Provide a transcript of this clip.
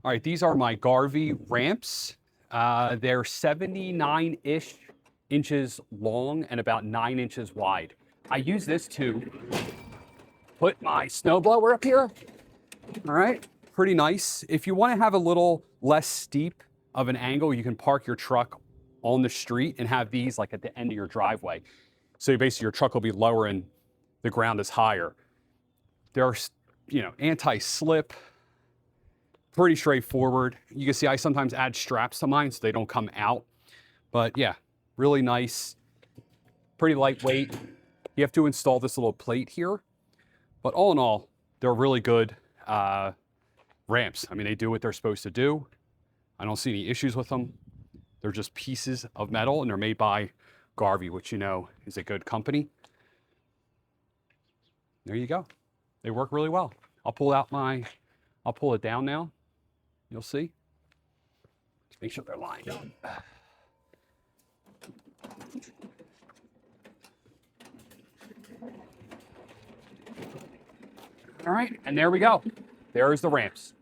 All right, these are my Garvee ramps. They're 79-ish inches long and about 9 inches wide. I use this to put my snowblower up here. All right, pretty nice. If you want to have a little less steep of an angle, you can park your truck on the street and have these like at the end of your driveway. So basically your truck will be lower and the ground is higher. They're, anti-slip, pretty straightforward. You can see I sometimes add straps to mine so they don't come out. But yeah, really nice, pretty lightweight. You have to install this little plate here. But all in all, they're really good ramps. I mean, they do what they're supposed to do. I don't see any issues with them. They're just pieces of metal and they're made by Garvee, which you know is a good company. There you go. They work really well. I'll pull it down now. You'll see. Just make sure they're lined up. All right, and there we go. There's the ramps.